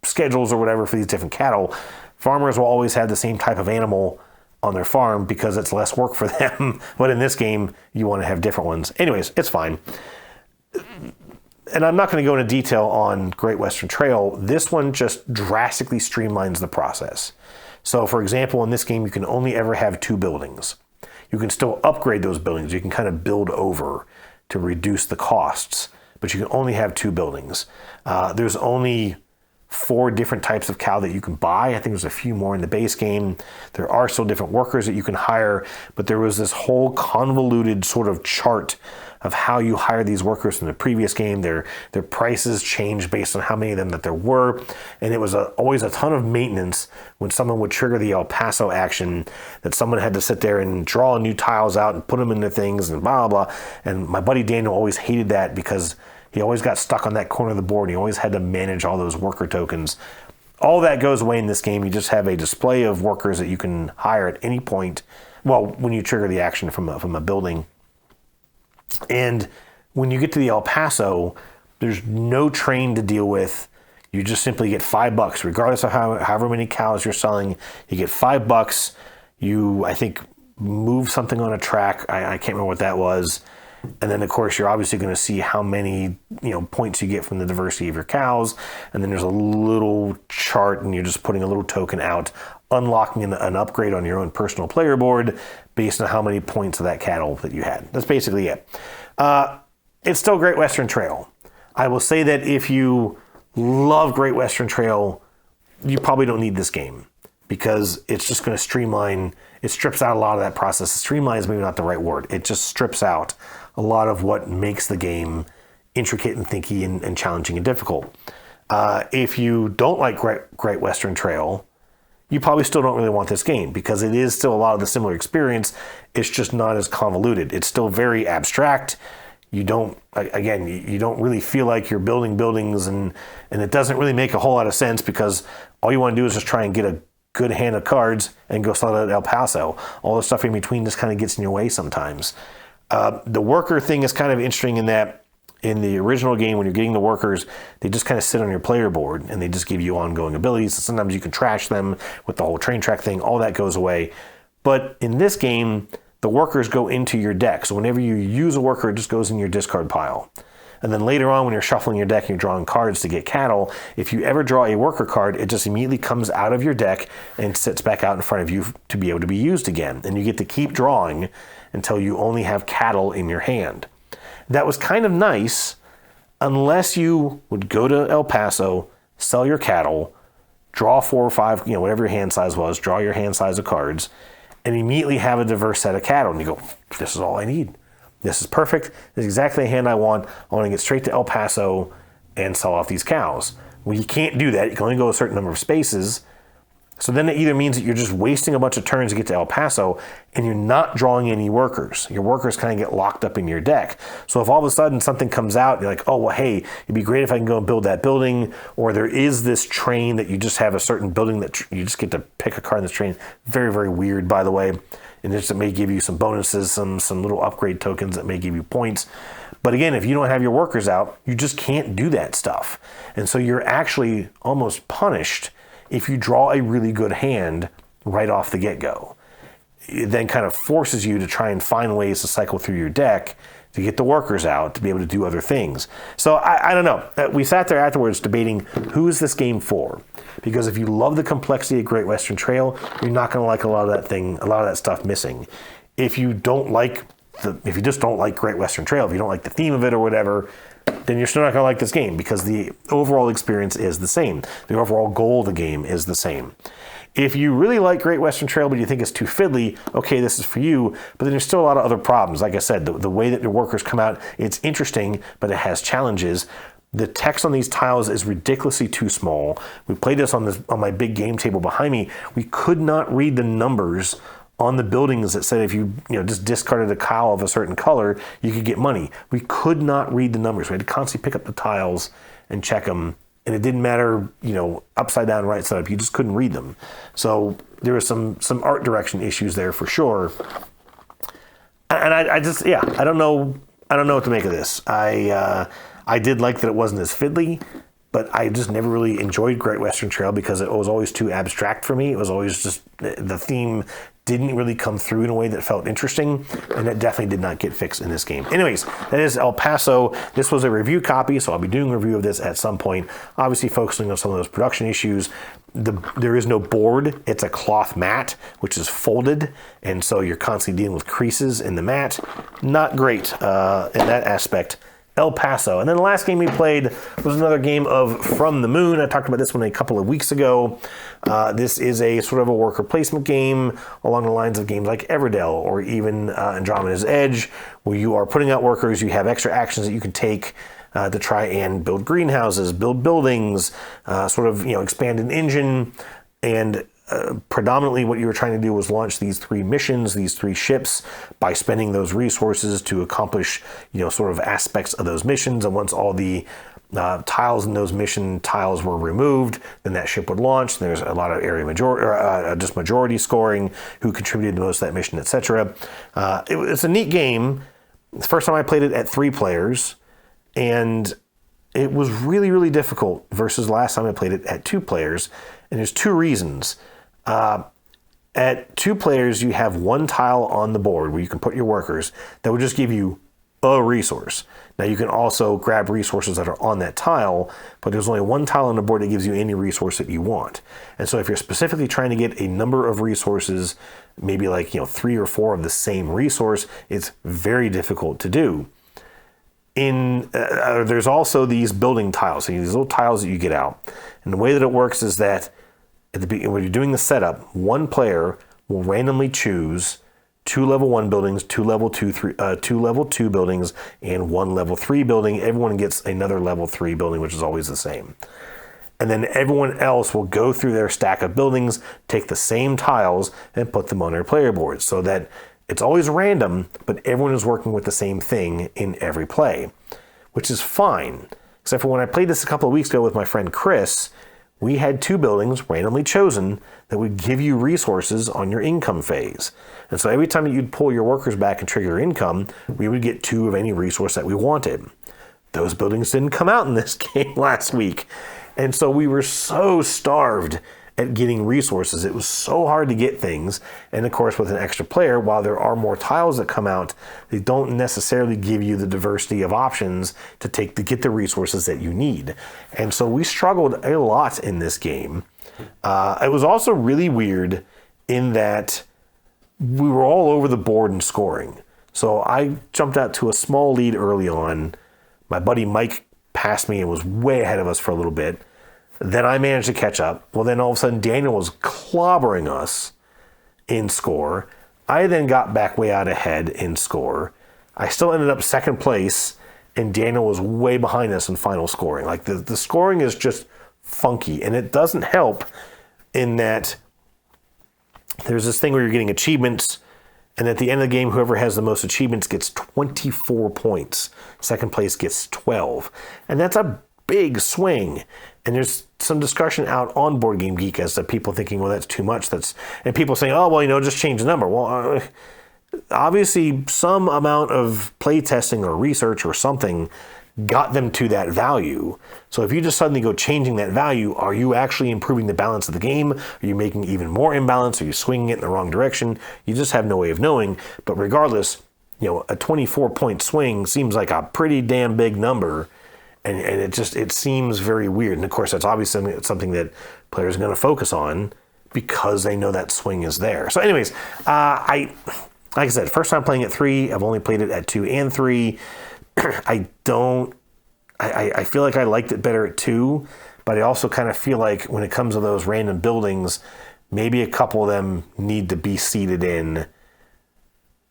Speaker 1: schedules or whatever for these different cattle. Farmers will always have the same type of animal on their farm because it's less work for them. But in this game, you want to have different ones. Anyways, it's fine. And I'm not going to go into detail on Great Western Trail. This one just drastically streamlines the process. So for example, in this game, you can only ever have 2 buildings. You can still upgrade those buildings. You can kind of build over to reduce the costs, but you can only have 2 buildings. There's only 4 different types of cow that you can buy. I think there's a few more in the base game. There are still different workers that you can hire, but there was this whole convoluted sort of chart of how you hire these workers from the previous game. Their prices changed based on how many of them that there were, and it was always a ton of maintenance when someone would trigger the El Paso action, that someone had to sit there and draw new tiles out and put them into things and blah, blah, blah. And my buddy Daniel always hated that because he always got stuck on that corner of the board. And he always had to manage all those worker tokens. All that goes away in this game. You just have a display of workers that you can hire at any point. Well, when you trigger the action from a building. And when you get to the El Paso, there's no train to deal with. You just simply get $5, regardless of however many cows you're selling. You get $5. You, I think, move something on a track. I can't remember what that was. And then, of course, you're obviously going to see how many points you get from the diversity of your cows. And then there's a little chart, and you're just putting a little token out, unlocking an upgrade on your own personal player board based on how many points of that cattle that you had. That's basically it. It's still Great Western Trail. I will say that if you love Great Western Trail, you probably don't need this game because it's just going to streamline. It strips out a lot of that process. Streamline is maybe not the right word. It just strips out a lot of what makes the game intricate and thinky and challenging and difficult. If you don't like Great Western Trail, you probably still don't really want this game because it is still a lot of the similar experience. It's just not as convoluted. It's still very abstract. You don't really feel like you're building buildings, and it doesn't really make a whole lot of sense because all you want to do is just try and get a good hand of cards and go sell it at El Paso. All the stuff in between just kind of gets in your way sometimes. The worker thing is kind of interesting in that in the original game, when you're getting the workers, they just kind of sit on your player board and they just give you ongoing abilities. So sometimes you can trash them with the whole train track thing. All that goes away. But in this game, the workers go into your deck. So whenever you use a worker, it just goes in your discard pile. And then later on, when you're shuffling your deck and you're drawing cards to get cattle, if you ever draw a worker card, it just immediately comes out of your deck and sits back out in front of you to be able to be used again. And you get to keep drawing until you only have cattle in your hand. That was kind of nice unless you would go to El Paso, sell your cattle, draw 4 or 5, whatever your hand size was, draw your hand size of cards, and immediately have a diverse set of cattle. And you go, this is all I need. This is perfect. This is exactly the hand I want. I want to get straight to El Paso and sell off these cows. Well, you can't do that. You can only go a certain number of spaces. So then it either means that you're just wasting a bunch of turns to get to El Paso and you're not drawing any workers. Your workers kind of get locked up in your deck. So if all of a sudden something comes out, you're like, oh, well, hey, it'd be great if I can go and build that building. Or there is this train that you just have a certain building that you just get to pick a card in this train. Very, very weird, by the way. And it may give you some bonuses, some little upgrade tokens that may give you points. But again, if you don't have your workers out, you just can't do that stuff. And so you're actually almost punished if you draw a really good hand right off the get-go. It then kind of forces you to try and find ways to cycle through your deck to get the workers out to be able to do other things. So I don't know. We sat there afterwards debating who is this game for? Because if you love the complexity of Great Western Trail, you're not going to like a lot of that stuff missing. If you just don't like Great Western Trail, if you don't like the theme of it or whatever, then you're still not going to like this game because the overall experience is the same. The overall goal of the game is the same. If you really like Great Western Trail, but you think it's too fiddly, okay, this is for you. But then there's still a lot of other problems. Like I said, the way that your workers come out, it's interesting, but it has challenges. The text on these tiles is ridiculously too small. We played this on my big game table behind me. We could not read the numbers on the buildings that said if you just discarded a cow of a certain color, you could get money. We could not read the numbers. We had to constantly pick up the tiles and check them. And it didn't matter, upside down, right side up. You just couldn't read them. So there was some art direction issues there for sure. And I don't know what to make of this. I did like that it wasn't as fiddly, but I just never really enjoyed Great Western Trail because it was always too abstract for me. It was always just the theme didn't really come through in a way that felt interesting, and that definitely did not get fixed in this game. Anyways, that is El Paso. This was a review copy, so I'll be doing a review of this at some point, obviously focusing on some of those production issues. There is no board. It's a cloth mat, which is folded, and so you're constantly dealing with creases in the mat. Not great in that aspect El Paso. And then the last game we played was another game of From the Moon. I talked about this one a couple of weeks ago. This is a sort of a worker placement game along the lines of games like Everdell or even Andromeda's Edge, where you are putting out workers, you have extra actions that you can take to try and build greenhouses, build buildings, expand an engine, and predominantly what you were trying to do was launch these 3 missions, these 3 ships, by spending those resources to accomplish, aspects of those missions. And once all the tiles in those mission tiles were removed, then that ship would launch. There's a lot of area majority scoring, who contributed the most to that mission, etc. It's a neat game. The first time I played it at 3 players, and it was really, really difficult versus last time I played it at 2 players. And there's 2 reasons. At 2 players, you have 1 tile on the board where you can put your workers that would just give you a resource. Now, you can also grab resources that are on that tile, but there's only 1 tile on the board that gives you any resource that you want. And so if you're specifically trying to get a number of resources, maybe 3 or 4 of the same resource, it's very difficult to do. There's also these building tiles, so these little tiles that you get out. And the way that it works is that when you're doing the setup, 1 player will randomly choose 2 level 1 buildings, 2 level 2 buildings, and 1 level 3 building. Everyone gets another level 3 building, which is always the same. And then everyone else will go through their stack of buildings, take the same tiles, and put them on their player board, so that it's always random, but everyone is working with the same thing in every play, which is fine. Except for when I played this a couple of weeks ago with my friend Chris, we had 2 buildings randomly chosen that would give you resources on your income phase. And so every time that you'd pull your workers back and trigger your income, we would get 2 of any resource that we wanted. Those buildings didn't come out in this game last week. And so we were so starved at getting resources. It was so hard to get things. And of course, with an extra player, while there are more tiles that come out, they don't necessarily give you the diversity of options to get the resources that you need. And so we struggled a lot in this game. It was also really weird in that we were all over the board in scoring. So I jumped out to a small lead early on. My buddy Mike passed me and was way ahead of us for a little bit. Then I managed to catch up. Well, then all of a sudden Daniel was clobbering us in score. I then got back way out ahead in score. I still ended up 2nd place, and Daniel was way behind us in final scoring. The scoring is just funky, and it doesn't help in that there's this thing where you're getting achievements, and at the end of the game, whoever has the most achievements gets 24 points. 2nd place gets 12. And that's a big swing. And there's some discussion out on Board Game Geek as to people thinking, well, that's too much. And people saying, oh, well, just change the number. Well, obviously, some amount of play testing or research or something got them to that value. So if you just suddenly go changing that value, are you actually improving the balance of the game? Are you making even more imbalance? Are you swinging it in the wrong direction? You just have no way of knowing. But regardless, a 24-point swing seems like a pretty damn big number. And it seems very weird. And of course, that's obviously something that players are going to focus on because they know that swing is there. So anyways, like I said, first time playing at 3. I've only played it at 2 and 3. I feel like I liked it better at 2, but I also kind of feel like when it comes to those random buildings, maybe a couple of them need to be seeded in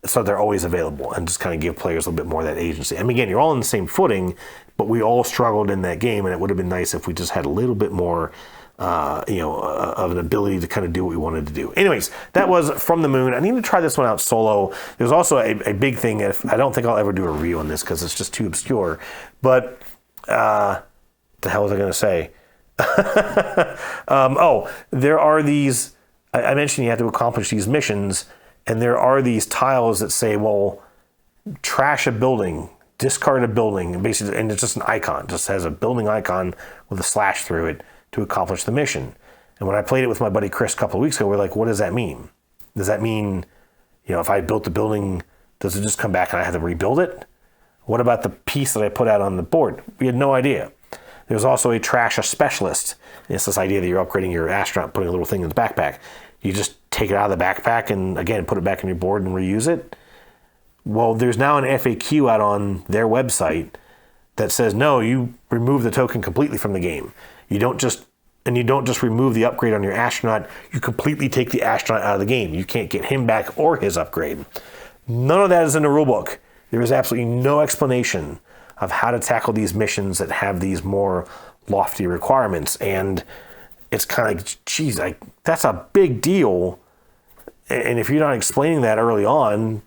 Speaker 1: so they're always available and just kind of give players a little bit more of that agency. I mean, again, you're all on the same footing, but we all struggled in that game, and it would have been nice if we just had a little bit more, of an ability to kind of do what we wanted to do. Anyways, that was From the Moon. I need to try this one out solo. There's also a big thing. I don't think I'll ever do a review on this because it's just too obscure. But what the hell was I going to say? There are these. I mentioned you have to accomplish these missions. And there are these tiles that say, well, trash a building, discard a building, and basically, and it's just an icon. It just has a building icon with a slash through it to accomplish the mission. And when I played it with my buddy Chris a couple of weeks ago, we're like, what does that mean? Does that mean, if I built the building, does it just come back and I have to rebuild it? What about the piece that I put out on the board? We had no idea. There's also a trash a specialist. It's this idea that you're upgrading your astronaut, putting a little thing in the backpack. You just take it out of the backpack and, again, put it back on your board and reuse it. Well, there's now an FAQ out on their website that says, no, you remove the token completely from the game. You don't just remove the upgrade on your astronaut, you completely take the astronaut out of the game. You can't get him back or his upgrade. None of that is in the rulebook. There is absolutely no explanation of how to tackle these missions that have these more lofty requirements. And it's kind of like, geez, that's a big deal. And if you're not explaining that early on,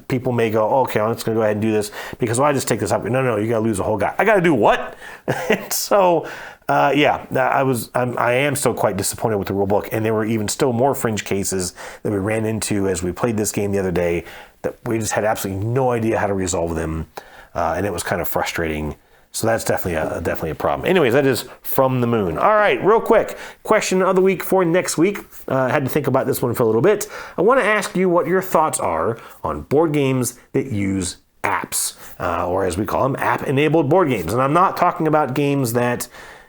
Speaker 1: people may go, oh, okay, I'm just going to go ahead and do this because, well, I just take this up. No, you got to lose a whole guy. I got to do what? And so, I am still quite disappointed with the rulebook. And there were even still more fringe cases that we ran into as we played this game the other day that we just had absolutely no idea how to resolve them. And it was kind of frustrating. So that's definitely a problem. Anyways, that is From the Moon. All right, real quick. Question of the week for next week. I had to think about this one for a little bit. I want to ask you what your thoughts are on board games that use apps, or as we call them, app-enabled board games. And I'm not talking about games that,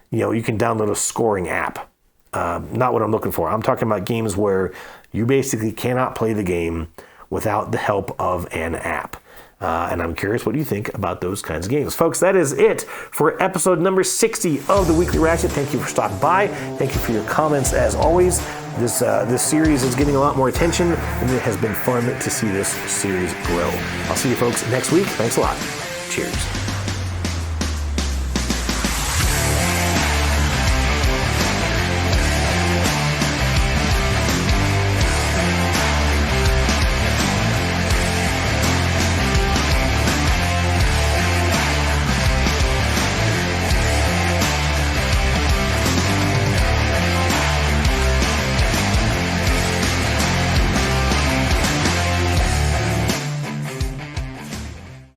Speaker 1: you can download a scoring app. Not what I'm looking for. I'm talking about games where you basically cannot play the game without the help of an app. And I'm curious what you think about those kinds of games. Folks, that is it for episode number 60 of the Weekly Ratchet. Thank you for stopping by. Thank you for your comments as always. This series is getting a lot more attention, and it has been fun to see this series grow. I'll see you folks next week. Thanks a lot. Cheers.